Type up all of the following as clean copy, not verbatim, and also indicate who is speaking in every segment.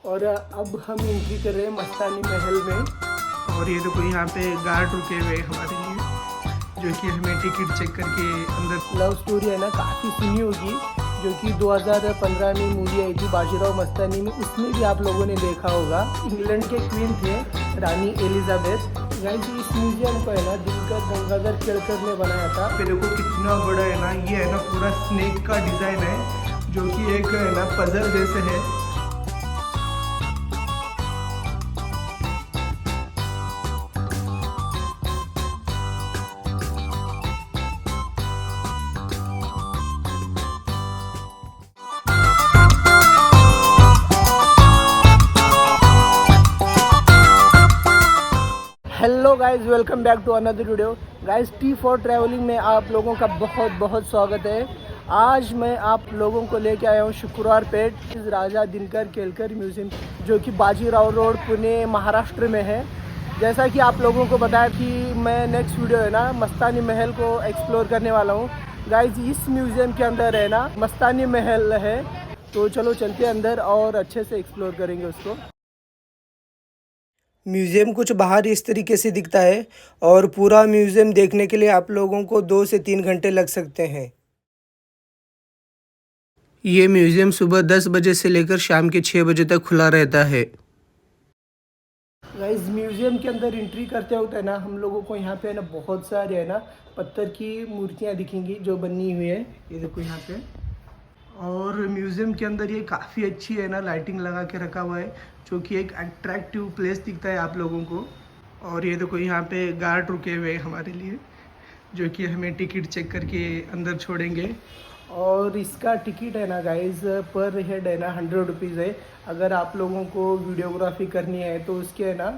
Speaker 1: और अब हम एंट्री कर रहे हैं मस्तानी महल में।
Speaker 2: और ये देखो यहाँ पे गार्ड रुके हुए हमारे लिए, जो कि हमें टिकट चेक करके अंदर।
Speaker 1: लव स्टोरी है ना, काफ़ी सुनी होगी, जो कि 2015 में मूवी आई थी बाजीराव मस्तानी में, उसमें भी आप लोगों ने देखा होगा। इंग्लैंड के क्वीन थे रानी एलिजाबेथ। गाइस इस म्यूजियम को है ना दिनकर गंगाधर केळकर ने बनाया था।
Speaker 2: पे देखो कितना बड़ा है ना, ये है ना पूरा स्नेक का डिज़ाइन है, जो कि एक है ना पजल जैसे है।
Speaker 1: Hello guys, welcome back to another video. Guys T for travelling में आप लोगों का बहुत बहुत स्वागत है। आज मैं आप लोगों को लेके आया हूँ शुक्रवार पेट इस राजा दिनकर केळकर म्यूजियम, जो कि बाजीराव रोड पुणे महाराष्ट्र में है। जैसा कि आप लोगों को बताया कि मैं नेक्स्ट वीडियो है ना मस्तानी महल को एक्सप्लोर करने वाला हूँ। गाइस इस म्यूजियम के अंदर है ना मस्तानी महल है, तो चलो चलते हैं अंदर और अच्छे से एक्सप्लोर करेंगे उसको। म्यूज़ियम कुछ बाहर इस तरीके से दिखता है और पूरा म्यूज़ियम देखने के लिए आप लोगों को 2 से 3 घंटे लग सकते हैं।
Speaker 2: ये म्यूजियम सुबह 10 बजे से लेकर शाम के 6 बजे तक खुला रहता है।
Speaker 1: गाइस म्यूज़ियम के अंदर एंट्री करते वक्त है ना हम लोगों को यहाँ पे है ना बहुत सारे है ना पत्थर की मूर्तियाँ दिखेंगी जो बनी हुई है, ये देखो यहाँ पे। और म्यूज़ियम के अंदर ये काफ़ी अच्छी है ना लाइटिंग लगा के रखा हुआ है, जो कि एक अट्रैक्टिव प्लेस दिखता है आप लोगों को। और ये देखो यहाँ पे गार्ड रुके हुए हैं हमारे लिए, जो कि हमें टिकट चेक करके अंदर छोड़ेंगे। और इसका टिकट है ना गाइस पर हेड है ना 100 रुपीज़ है। अगर आप लोगों को वीडियोग्राफी करनी है तो उसके है ना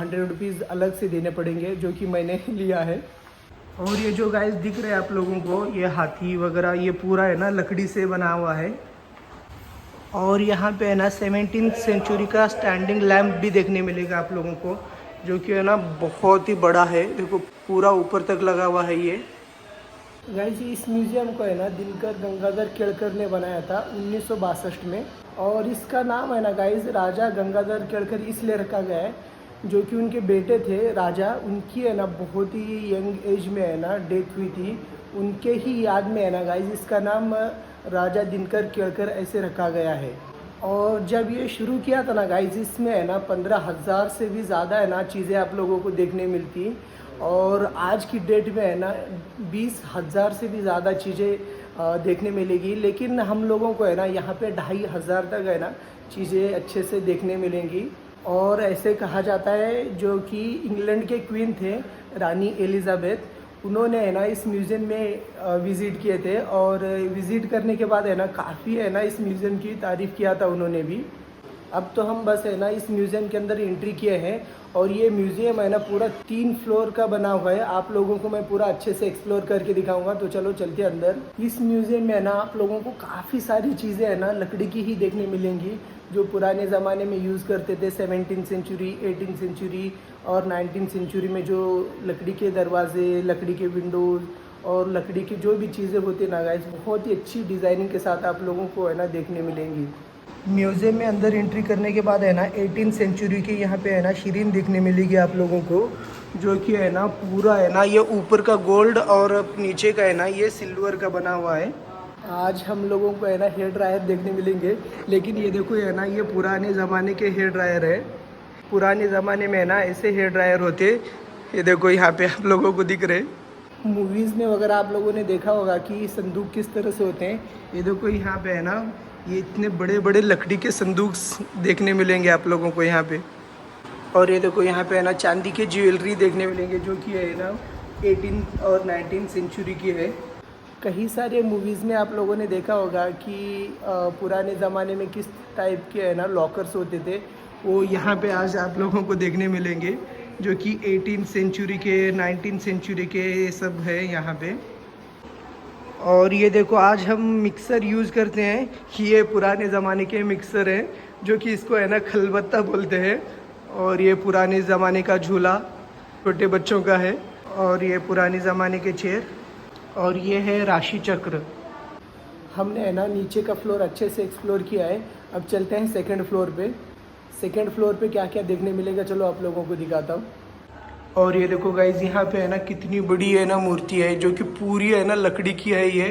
Speaker 1: 100 रुपीज़ अलग से देने पड़ेंगे, जो कि मैंने लिया है। और ये जो गाइस दिख रहे हैं आप लोगों को, ये हाथी वगैरह ये पूरा है ना लकड़ी से बना हुआ है। और यहाँ पे है ना 17th सेंचुरी का स्टैंडिंग लैम्प भी देखने मिलेगा आप लोगों को, जो कि है ना बहुत ही बड़ा है। देखो पूरा ऊपर तक लगा हुआ है ये। गाइस इस म्यूजियम को है ना दिनकर गंगाधर केळकर ने बनाया था 1962 में। और इसका नाम है ना गाइस राजा गंगाधर केळकर इसलिए रखा गया है, जो कि उनके बेटे थे राजा, उनकी है ना बहुत ही यंग एज में है ना डेथ हुई थी। उनके ही याद में है ना गाइस इसका नाम राजा दिनकर केळकर ऐसे रखा गया है। और जब ये शुरू किया था ना गाइस, इसमें है ना 15,000 से भी ज़्यादा है ना चीज़ें आप लोगों को देखने मिलती। और आज की डेट में है ना 20,000 से भी ज़्यादा चीज़ें देखने मिलेगी, लेकिन हम लोगों को है ना यहाँ पे 2,500 तक है ना चीज़ें अच्छे से देखने मिलेंगी। और ऐसे कहा जाता है जो कि इंग्लैंड के क्वीन थे रानी एलिजाबेथ, उन्होंने है ना इस म्यूज़ियम में विज़िट किए थे। और विज़िट करने के बाद है ना काफ़ी है ना इस म्यूज़ियम की तारीफ़ किया था उन्होंने भी। अब तो हम बस है ना इस म्यूज़ियम के अंदर एंट्री किए हैं। और ये म्यूज़ियम है ना पूरा 3 फ्लोर का बना हुआ है। आप लोगों को मैं पूरा अच्छे से एक्सप्लोर करके दिखाऊंगा, तो चलो चलते हैं अंदर। इस म्यूज़ियम में है ना आप लोगों को काफ़ी सारी चीज़ें है ना लकड़ी की ही देखने मिलेंगी, जो पुराने ज़माने में यूज़ करते थे। 17th सेंचुरी, 18th सेंचुरी और 19th सेंचुरी में जो लकड़ी के दरवाजे, लकड़ी के विंडोज़ और लकड़ी की जो भी चीज़ें होती है ना गाइस, बहुत ही अच्छी डिज़ाइनिंग के साथ आप लोगों को है ना देखने मिलेंगी। म्यूज़ियम में अंदर एंट्री करने के बाद है ना 18th सेंचुरी की यहाँ पे है ना शीरीन देखने मिलेगी आप लोगों को, जो कि है ना पूरा है ना ये ऊपर का गोल्ड और नीचे का है ना ये सिल्वर का बना हुआ है। आज हम लोगों को है ना हेयर ड्रायर देखने मिलेंगे, लेकिन ये देखो है ना ये पुराने ज़माने के हेयर ड्रायर है। पुराने ज़माने में है ना ऐसे हेयर ड्रायर होते, ये देखो यहाँ पे आप लोगों को दिख रहे। मूवीज़ में वगैरह आप लोगों ने देखा होगा कि संदूक किस तरह से होते हैं। ये देखो यहाँ पे है ना ये इतने बड़े बड़े लकड़ी के संदूक देखने मिलेंगे आप लोगों को यहाँ पे। और ये देखो यहाँ पे है ना चांदी के ज्वेलरी देखने मिलेंगे, जो कि है ना 18th और 19th सेंचुरी की है। कई सारे मूवीज़ में आप लोगों ने देखा होगा कि पुराने ज़माने में किस टाइप के है ना लॉकर्स होते थे, वो यहाँ पे आज आप लोगों को देखने मिलेंगे, जो कि 18th सेंचुरी के, 19th सेंचुरी के ये सब है यहाँ पे। और ये देखो आज हम मिक्सर यूज़ करते हैं, ये पुराने ज़माने के मिक्सर हैं, जो कि इसको है ना खलबत्ता बोलते हैं। और ये पुराने ज़माने का झूला छोटे बच्चों का है। और ये पुराने ज़माने के चेयर। और ये है राशि चक्र। हमने है ना नीचे का फ्लोर अच्छे से एक्सप्लोर किया है। अब चलते हैं सेकंड फ्लोर पे। सेकंड फ्लोर पे क्या क्या देखने मिलेगा चलो आप लोगों को दिखाता हूँ। और ये देखो गाइज यहाँ पे है ना कितनी बड़ी है ना मूर्ति है जो कि पूरी है ना लकड़ी की है ये।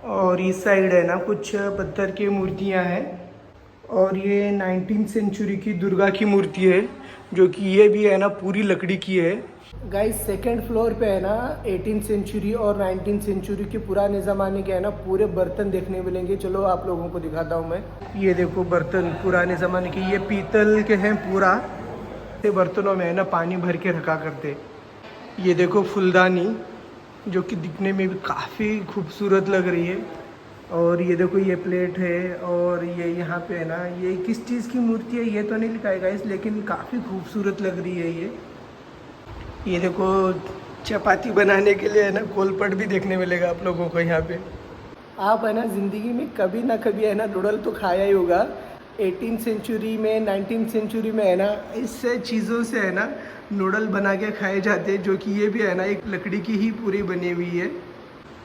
Speaker 1: और इस साइड है ना कुछ पत्थर की मूर्तियाँ हैं। और ये 19th सेंचुरी की दुर्गा की मूर्ति है जो कि ये भी है ना पूरी लकड़ी की है। गाइस सेकंड फ्लोर पे है ना 18th सेंचुरी और 19th सेंचुरी के पुराने ज़माने के है ना पूरे बर्तन देखने मिलेंगे। चलो आप लोगों को दिखाता हूँ मैं। ये देखो बर्तन पुराने ज़माने के, ये पीतल के हैं पूरा। ये बर्तनों में है ना पानी भर के रखा करते। ये देखो फुलदानी जो कि दिखने में भी काफ़ी खूबसूरत लग रही है। और ये देखो ये प्लेट है। और ये यहाँ पे है ना ये किस चीज़ की मूर्ति है ये तो नहीं लिखा है गाइस, लेकिन काफ़ी खूबसूरत लग रही है ये देखो चपाती बनाने के लिए है ना कोलपट भी देखने मिलेगा आप लोगों को यहाँ पे। आप है ना ज़िंदगी में कभी ना कभी है ना नूडल तो खाया ही होगा। 18th सेंचुरी में 19th सेंचुरी में है ना इस चीज़ों से है ना नूडल बना के खाए जाते हैं, जो कि ये भी है ना एक लकड़ी की ही पूरी बनी हुई है।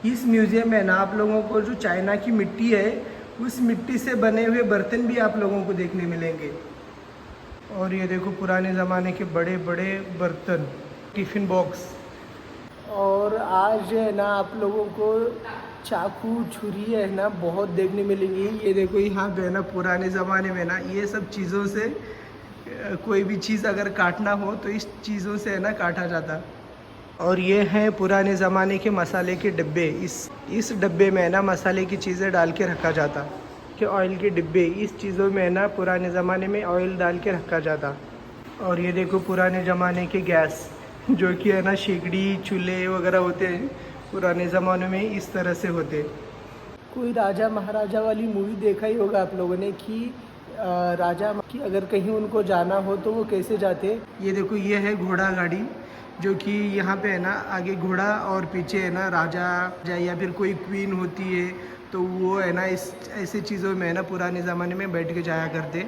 Speaker 1: इस म्यूज़ियम में ना आप लोगों को जो चाइना की मिट्टी है उस मिट्टी से बने हुए बर्तन भी आप लोगों को देखने मिलेंगे। और ये देखो पुराने ज़माने के बड़े बड़े बर्तन, टिफ़िन बॉक्स। और आज है ना आप लोगों को चाकू छुरी है ना बहुत देखने मिलेंगी। ये देखो यहाँ पे है ना पुराने ज़माने में ना ये सब चीज़ों से कोई भी चीज़ अगर काटना हो तो इस चीज़ों से है ना काटा जाता। और ये हैं पुराने ज़माने के मसाले के डिब्बे। इस डब्बे में है ना मसाले की चीज़ें डाल के रखा जाता। कि ऑयल के डिब्बे, इस चीज़ों में है ना पुराने ज़माने में ऑयल डाल के रखा जाता। और ये देखो पुराने ज़माने के गैस जो कि है ना शेगड़ी चूल्हे वगैरह होते हैं पुराने ज़माने में इस तरह से होते। कोई राजा महाराजा वाली मूवी देखा ही होगा आप लोगों ने कि राजा की अगर कहीं उनको जाना हो तो वो कैसे जाते। ये देखो ये है घोड़ा गाड़ी जो कि यहाँ पे है ना आगे घोड़ा और पीछे है ना राजा या फिर कोई क्वीन होती है तो वो है ना इस ऐसी चीज़ों में है ना पुराने ज़माने में बैठ के जाया करते।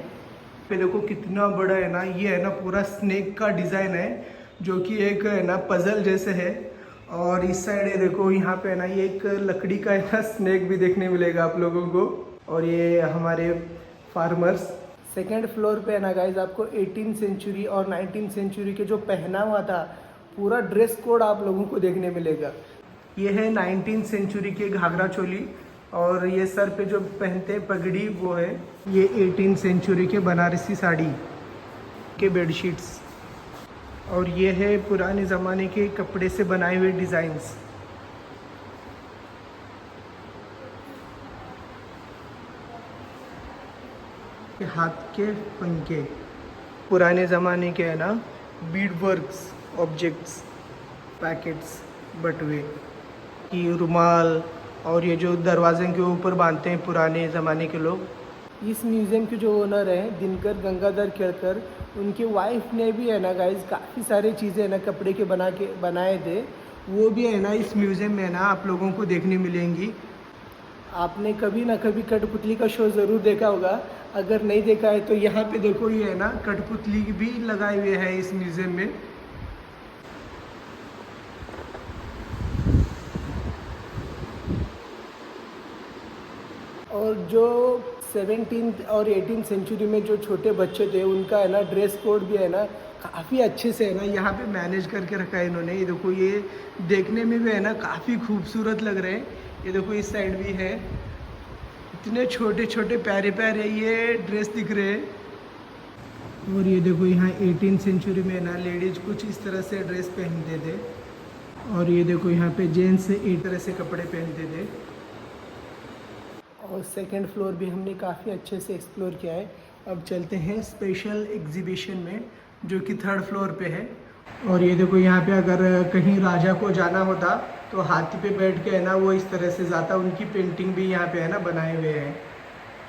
Speaker 1: पे देखो कितना बड़ा है ना, ये है ना पूरा स्नेक का डिज़ाइन है जो कि एक है ना पज़ल जैसे है। और इस साइड है देखो यहाँ पे है ना ये एक लकड़ी का है ना स्नेक भी देखने मिलेगा आप लोगों को। और ये हमारे फार्मर्स। सेकेंड फ्लोर पे है ना गाइज आपको 18th सेंचुरी और 19th सेंचुरी के जो पहनावा था पूरा ड्रेस कोड आप लोगों को देखने मिलेगा। ये है 19th सेंचुरी के घाघरा चोली। और ये सर पे जो पहनते पगड़ी वो है ये 18th सेंचुरी के बनारसी साड़ी के बेडशीट्स। और ये है पुराने ज़माने के कपड़े से बनाए हुए डिज़ाइंस। हाथ के पंखे पुराने ज़माने के है ना बीड वर्क्स ऑब्जेक्ट्स, पैकेट्स, बटुए की रुमाल। और ये जो दरवाजे के ऊपर बांधते हैं पुराने ज़माने के लोग। इस म्यूज़ियम के जो ओनर हैं दिनकर गंगाधर केड़कर, उनकी वाइफ ने भी है ना गाइज काफ़ी सारी चीज़ें ना कपड़े के बनाए थे। वो भी है ना इस म्यूज़ियम में ना आप लोगों को देखने मिलेंगी। आपने कभी ना कभी कठपुतली का शो ज़रूर देखा होगा। अगर नहीं देखा है तो यहाँ पे देखो ये है ना कठपुतली भी लगाए हुए हैं इस म्यूज़ियम में। और जो 17th और 18th सेंचुरी में जो छोटे बच्चे थे उनका है ना ड्रेस कोड भी है ना काफ़ी अच्छे से है ना यहाँ पे मैनेज करके रखा है इन्होंने। ये देखो ये देखने में भी है ना काफ़ी खूबसूरत लग रहे हैं। ये देखो इस साइड भी है, इतने छोटे छोटे प्यारे प्यारे ये ड्रेस दिख रहे हैं। और ये देखो यहाँ 18th सेंचुरी में ना लेडीज़ कुछ इस तरह से ड्रेस पहनते थे। और ये देखो यहाँ पे जेंट्स एक तरह से कपड़े पहनते थे। और सेकंड फ्लोर भी हमने काफ़ी अच्छे से एक्सप्लोर किया है। अब चलते हैं स्पेशल एग्जीबिशन में जो कि थर्ड फ्लोर पे है। और ये देखो यहाँ पे अगर कहीं राजा को जाना होता तो हाथी पे बैठ के है ना वो इस तरह से जाता। उनकी पेंटिंग भी यहाँ पे है ना बनाए हुए हैं।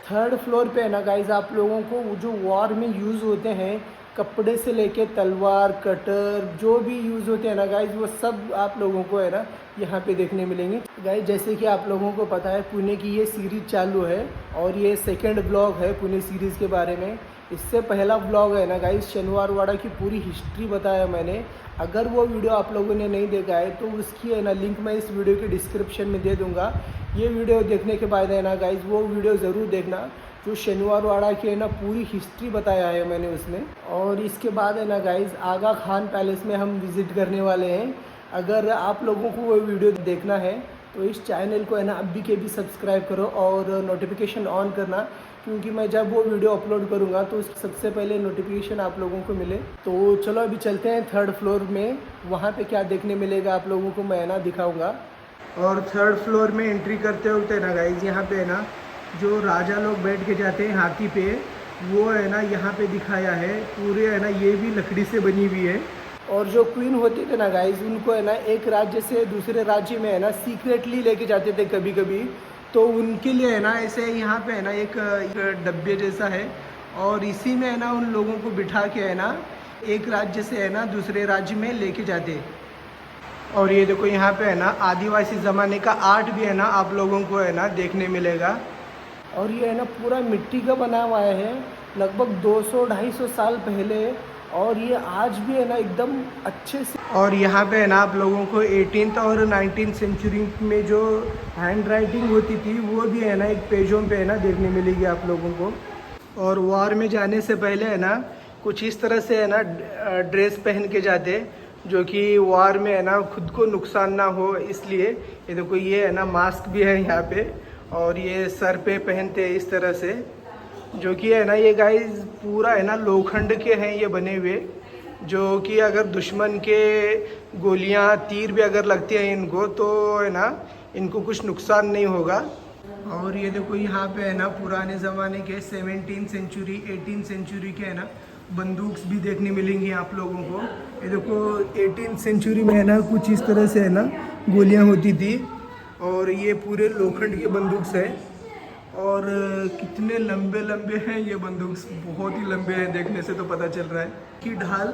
Speaker 1: थर्ड फ्लोर पे है ना गाइज आप लोगों को वो जो वॉर में यूज़ होते हैं कपड़े से लेके तलवार, कटर, जो भी यूज़ होते हैं ना गाइज वो सब आप लोगों को है ना यहाँ पे देखने मिलेंगे। गाइज जैसे कि आप लोगों को पता है पुणे की ये सीरीज़ चालू है और ये सेकंड ब्लॉग है पुणे सीरीज़ के बारे में। इससे पहला ब्लॉग है ना गाइज शनिवार वाड़ा की पूरी हिस्ट्री बताया मैंने। अगर वो वीडियो आप लोगों ने नहीं देखा है तो उसकी है ना लिंक मैं इस वीडियो के डिस्क्रिप्शन में दे दूँगा। ये वीडियो देखने के बाद है ना गाइज वो वीडियो ज़रूर देखना जो शनिवारवाड़ा की है ना पूरी हिस्ट्री बताया है मैंने उसमें। और इसके बाद है ना गाइज आगा खान पैलेस में हम विज़िट करने वाले हैं। अगर आप लोगों को वो वीडियो देखना है तो इस चैनल को है ना अभी के भी सब्सक्राइब करो और नोटिफिकेशन ऑन करना, क्योंकि मैं जब वो वीडियो अपलोड करूँगा तो सबसे पहले नोटिफिकेशन आप लोगों को मिले। तो चलो अभी चलते हैं 3rd फ्लोर में, वहाँ पे क्या देखने मिलेगा आप लोगों को मैं ना दिखाऊँगा। और 3rd फ्लोर में एंट्री करते वक्त है ना गाइज यहाँ पे है ना जो राजा लोग बैठ के जाते हैं हाथी पे, वो है ना यहाँ पे दिखाया है। पूरे है ना ये भी लकड़ी से बनी हुई है। और जो क्वीन होते थे ना गाइज उनको है ना एक राज्य से दूसरे राज्य में है ना सीक्रेटली लेके जाते थे कभी कभी, तो उनके लिए है ना ऐसे यहाँ पे है ना एक डब्बे जैसा है और इसी में है ना उन लोगों को बिठा के है ना एक राज्य से है ना दूसरे राज्य में लेके जाते। और ये देखो यहाँ पे है ना आदिवासी ज़माने का आर्ट भी है ना आप लोगों को है ना देखने मिलेगा। और ये है ना पूरा मिट्टी का बना हुआ है, लगभग 200-250 साल पहले, और ये आज भी है ना एकदम अच्छे से। और यहाँ पे है ना आप लोगों को 18th और 19th सेंचुरी में जो हैंड राइटिंग होती थी वो भी है ना एक पेजों पे है ना देखने मिलेगी आप लोगों को। और वॉर में जाने से पहले है ना कुछ इस तरह से है ना ड्रेस पहन के जाते, जो कि वॉर में है ना खुद को नुकसान ना हो इसलिए। ये देखो ये है ना मास्क भी है यहाँ पे, और ये सर पे पहनते हैं इस तरह से, जो कि है ना ये गाइस पूरा है ना लोखंड के हैं ये बने हुए, जो कि अगर दुश्मन के गोलियां तीर भी अगर लगती हैं इनको तो है ना इनको कुछ नुकसान नहीं होगा। और ये देखो यहाँ पे है ना पुराने ज़माने के 17th सेंचुरी 18th सेंचुरी के है ना बंदूक भी देखने मिलेंगी आप लोगों को। ये देखो 18th सेंचुरी में है ना कुछ इस तरह से है ना गोलियाँ होती थी, और ये पूरे लोखंड के बंदूक है। और कितने लंबे लंबे हैं ये बंदूक, बहुत ही लंबे हैं, देखने से तो पता चल रहा है। कि ढाल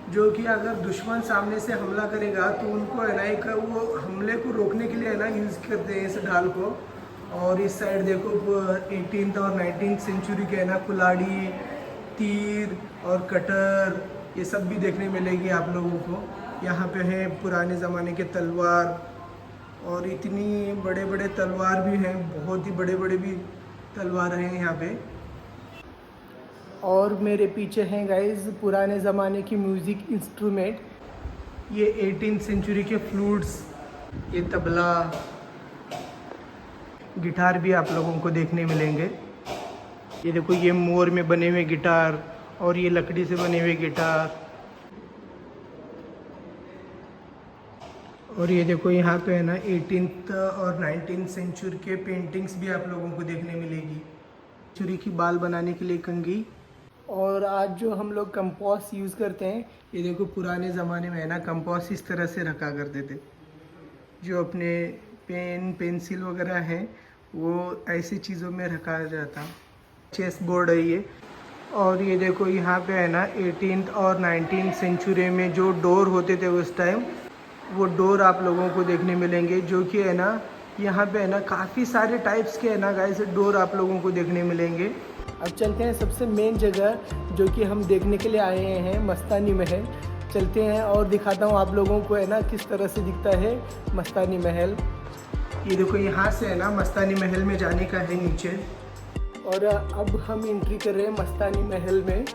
Speaker 1: जो कि अगर दुश्मन सामने से हमला करेगा तो उनको है ना एक वो हमले को रोकने के लिए है ना यूज़ करते हैं इस ढाल को। और इस साइड देखो 18th और 19th सेंचुरी के है ना कुल्हाड़ी, तीर और कटर, ये सब भी देखने मिलेगी आप लोगों को। यहाँ पे है पुराने ज़माने के तलवार, और इतनी बड़े बड़े तलवार भी हैं, बहुत ही बड़े बड़े भी तलवार हैं यहाँ पे। और मेरे पीछे हैं गाइस पुराने ज़माने की म्यूज़िक इंस्ट्रूमेंट, ये 18th सेंचुरी के फ्लूट्स, ये तबला, गिटार भी आप लोगों को देखने मिलेंगे। ये देखो ये मोर में बने हुए गिटार, और ये लकड़ी से बने हुए गिटार। और ये देखो यहाँ पे है ना 18th और 19th सेंचुरी के पेंटिंग्स भी आप लोगों को देखने मिलेगी। छुरी की बाल बनाने के लिए कंघी। और आज जो हम लोग कंपास यूज़ करते हैं, ये देखो पुराने ज़माने में है ना कंपास इस तरह से रखा करते थे, जो अपने पेन पेंसिल वगैरह हैं वो ऐसी चीज़ों में रखा जाता। चेस बोर्ड है ये। और ये देखो यहाँ पे है ना 18th और 19th सेंचुरी में जो डोर होते थे उस टाइम, वो डोर आप लोगों को देखने मिलेंगे, जो कि है ना यहाँ पे है ना काफ़ी सारे टाइप्स के है ना गाइस डोर आप लोगों को देखने मिलेंगे। अब चलते हैं सबसे मेन जगह जो कि हम देखने के लिए आए हैं, मस्तानी महल। चलते हैं और दिखाता हूँ आप लोगों को है ना किस तरह से दिखता है मस्तानी महल। ये देखो यहाँ से है ना मस्तानी महल में जाने का है नीचे, और अब हम एंट्री कर रहे हैं मस्तानी महल में।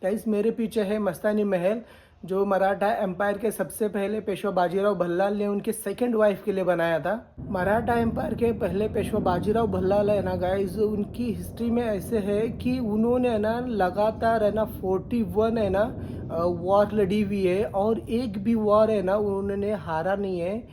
Speaker 1: गाइस मेरे पीछे है मस्तानी महल, जो मराठा एम्पायर के सबसे पहले पेशवा बाजीराव भल्लाल ने उनके सेकंड वाइफ के लिए बनाया था। मराठा एम्पायर के पहले पेशवा बाजीराव भल्लाल है ना गाइस, उनकी हिस्ट्री में ऐसे है कि उन्होंने है ना लगातार है ना 41 है ना वॉर लड़ी हुई है, और एक भी वॉर है ना उन्होंने हारा नहीं है।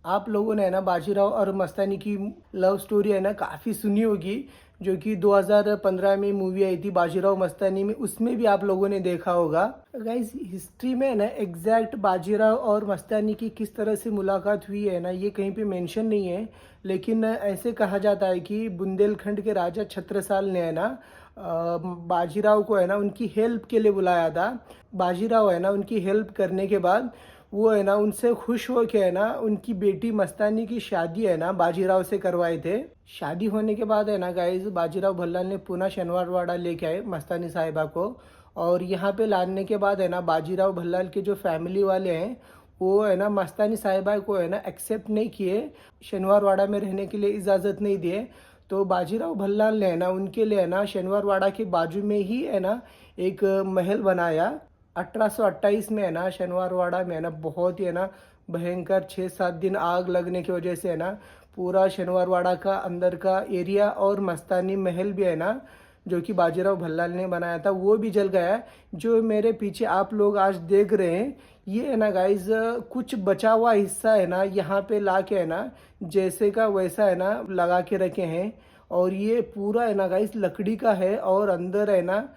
Speaker 1: आप लोगों ने है ना बाजीराव और मस्तानी की लव स्टोरी है ना काफ़ी सुनी होगी, जो कि 2015 में मूवी आई थी बाजीराव मस्तानी में, उसमें भी आप लोगों ने देखा होगा। गाइस हिस्ट्री में ना एग्जैक्ट बाजीराव और मस्तानी की किस तरह से मुलाकात हुई है ना, ये कहीं पे मेंशन नहीं है, लेकिन ऐसे कहा जाता है कि बुंदेलखंड के राजा छत्रसाल ने है ना बाजीराव को है ना उनकी हेल्प के लिए बुलाया था। बाजीराव है ना उनकी हेल्प करने के बाद वो है ना उनसे खुश हो के है ना उनकी बेटी मस्तानी की शादी है ना बाजीराव से करवाए थे। शादी होने के बाद है ना गाइज बाजीराव भल्लाल ने पुनः शनिवारवाड़ा लेके आए मस्तानी साहिबा को, और यहाँ पे लाने के बाद है ना बाजीराव भल्लाल के जो फैमिली वाले हैं वो है ना मस्तानी साहिबा को है ना एक्सेप्ट नहीं किए, शनिवारवाड़ा में रहने के लिए इजाज़त नहीं दिए। तो बाजीराव भल्लाल ने है ना उनके लिए है ना शनिवारवाड़ा के बाजू में ही है ना एक महल बनाया। 1828 में है ना शनिवारवाड़ा में है ना बहुत ही है ना भयंकर 6-7 दिन आग लगने की वजह से है ना पूरा शनिवारवाड़ा का अंदर का एरिया और मस्तानी महल भी है ना जो कि बाजीराव भल्लाल ने बनाया था वो भी जल गया। जो मेरे पीछे आप लोग आज देख रहे हैं ये है ना गाइज कुछ बचा हुआ हिस्सा है ना यहाँ पे ला के है ना जैसे का वैसा है ना लगा के रखे हैं, और ये पूरा है ना गाइस लकड़ी का है और अंदर है ना,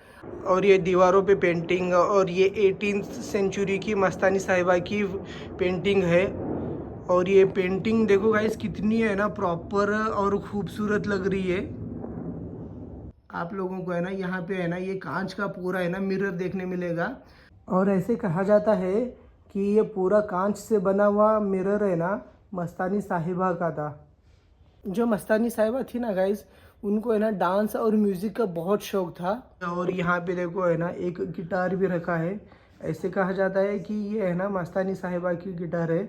Speaker 1: और ये दीवारों पे पेंटिंग, और ये 18th सेंचुरी की मस्तानी साहिबा की पेंटिंग है। और ये पेंटिंग देखो गाइस कितनी है ना प्रॉपर और खूबसूरत लग रही है। आप लोगों को है ना यहाँ पे है ना ये कांच का पूरा है ना मिरर देखने मिलेगा, और ऐसे कहा जाता है कि ये पूरा कांच से बना हुआ मिरर है ना मस्तानी साहिबा का था। जो मस्तानी साहिबा थी ना गाइज उनको है ना डांस और म्यूज़िक का बहुत शौक था, और यहाँ पे देखो है ना एक गिटार भी रखा है। ऐसे कहा जाता है कि ये है ना मस्तानी साहिबा की गिटार है।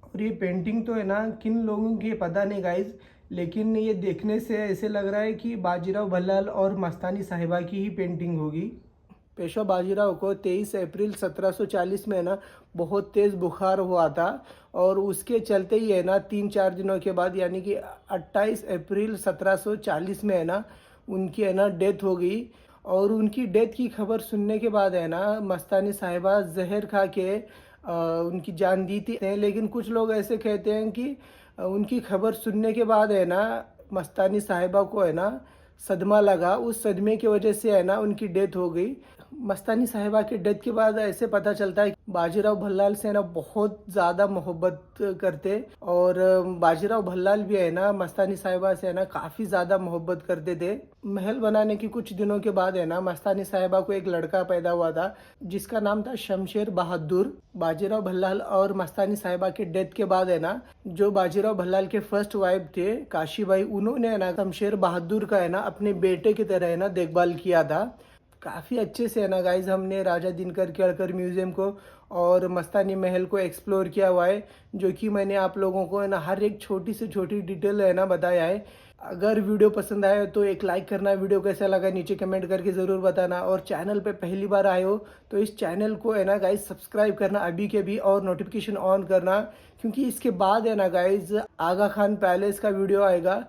Speaker 1: और ये पेंटिंग तो है ना किन लोगों की पता नहीं गाइज, लेकिन ये देखने से ऐसे लग रहा है कि बाजीराव भल्लाल और मस्तानी साहिबा की ही पेंटिंग होगी। पेशवा बाजीराव को 23 अप्रैल 1740 में है ना बहुत तेज़ बुखार हुआ था, और उसके चलते ही है ना 3-4 दिनों के बाद यानी कि 28 अप्रैल 1740 में है ना उनकी है ना डेथ हो गई। और उनकी डेथ की खबर सुनने के बाद है ना मस्तानी साहिबा जहर खा के उनकी जान दी थी। लेकिन कुछ लोग ऐसे कहते हैं कि उनकी खबर सुनने के बाद है ना मस्तानी साहिबा को है ना सदमा लगा, उस सदमे की वजह से है ना उनकी डेथ हो गई। मस्तानी साहिबा के डेथ के बाद ऐसे पता चलता है कि बाजीराव भल्लाल से है ना बहुत ज़्यादा मोहब्बत करते, और बाजीराव भल्लाल भी है ना मस्तानी साहिबा से है ना काफ़ी ज़्यादा मोहब्बत करते थे। महल बनाने के कुछ दिनों के बाद है ना मस्तानी साहिबा को एक लड़का पैदा हुआ था जिसका नाम था शमशेर बहादुर। बाजीराव भल्लाल और मस्तानी साहिबा के डेथ के बाद है ना जो बाजीराव भल्लाल के फर्स्ट वाइफ थे काशीबाई, उन्होंने है ना शमशेर बहादुर का है ना अपने बेटे की तरह है ना देखभाल किया था। काफ़ी अच्छे से है ना गाइज हमने राजा दिनकर केळकर म्यूज़ियम को और मस्तानी महल को एक्सप्लोर किया हुआ है, जो कि मैंने आप लोगों को है ना हर एक छोटी से छोटी डिटेल है ना बताया है। अगर वीडियो पसंद आए तो एक लाइक करना, वीडियो कैसा लगा नीचे कमेंट करके ज़रूर बताना, और चैनल पे पहली बार आए हो तो इस चैनल को है ना गाइज सब्सक्राइब करना अभी के भी, और नोटिफिकेशन ऑन करना, क्योंकि इसके बाद है ना गाइज आगा खान पैलेस का वीडियो आएगा।